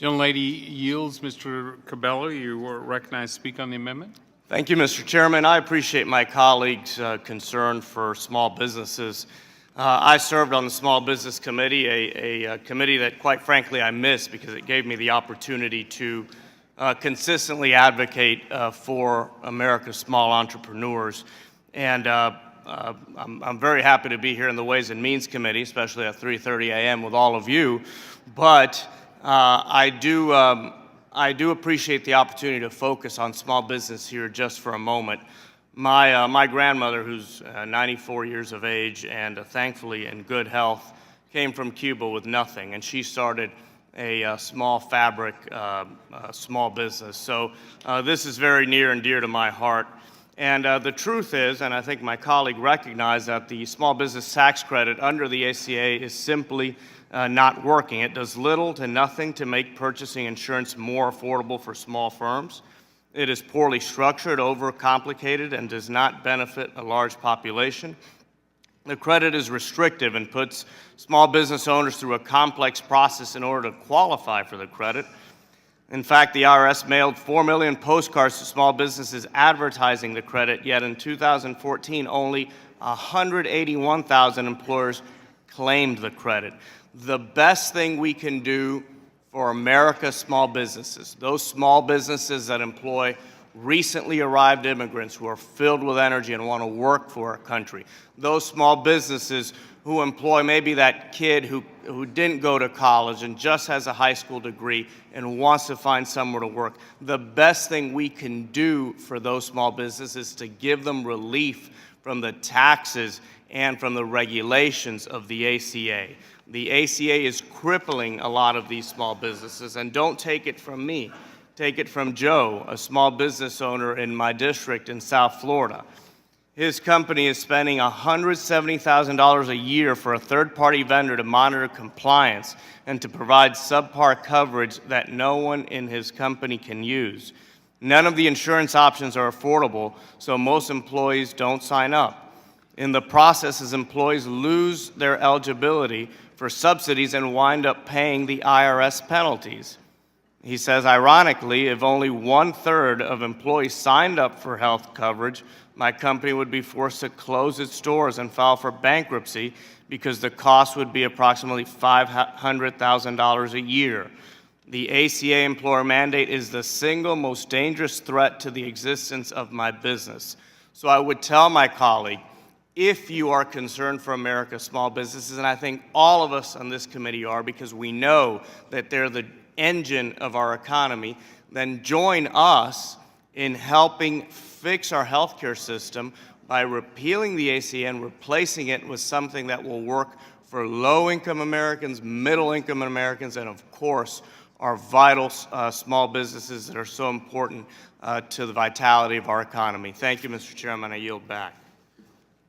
Young lady yields. Mr. Curbelo, you are recognized to speak on the amendment. Thank you, Mr. Chairman. I appreciate my colleagues' concern for small businesses. I served on the Small Business Committee, a committee that, quite frankly, I miss because it gave me the opportunity to consistently advocate for America's small entrepreneurs. And I'm very happy to be here in the Ways and Means Committee, especially at 3:30 a.m. with all of you. But I do appreciate the opportunity to focus on small business here just for a moment. My grandmother, who's 94 years of age and thankfully in good health, came from Cuba with nothing, and she started a small fabric small business. So this is very near and dear to my heart. And the truth is, and I think my colleague recognized, that the small business tax credit under the ACA is simply not working. It does little to nothing to make purchasing insurance more affordable for small firms. It is poorly structured, overcomplicated, and does not benefit a large population. The credit is restrictive and puts small business owners through a complex process in order to qualify for the credit. In fact, the IRS mailed 4 million postcards to small businesses advertising the credit, yet in 2014, only 181,000 employers claimed the credit. The best thing we can do for America's small businesses, those small businesses that employ recently arrived immigrants who are filled with energy and want to work for our country, those small businesses who employ maybe that kid who didn't go to college and just has a high school degree and wants to find somewhere to work. The best thing we can do for those small businesses is to give them relief from the taxes and from the regulations of the ACA. The ACA is crippling a lot of these small businesses, and don't take it from me. Take it from Joe, a small business owner in my district in South Florida. His company is spending $170,000 a year for a third-party vendor to monitor compliance and to provide subpar coverage that no one in his company can use. None of the insurance options are affordable, so most employees don't sign up. In the process, his employees lose their eligibility for subsidies and wind up paying the IRS penalties. He says, ironically, if only 1/3 of employees signed up for health coverage, my company would be forced to close its doors and file for bankruptcy because the cost would be approximately $500,000 a year. The ACA employer mandate is the single most dangerous threat to the existence of my business. So I would tell my colleague, if you are concerned for America's small businesses, and I think all of us on this committee are because we know that they're the engine of our economy, then join us in helping fix our healthcare system by repealing the ACA and replacing it with something that will work for low-income Americans, middle-income Americans, and of course, our vital small businesses that are so important to the vitality of our economy. Thank you, Mr. Chairman. I yield back.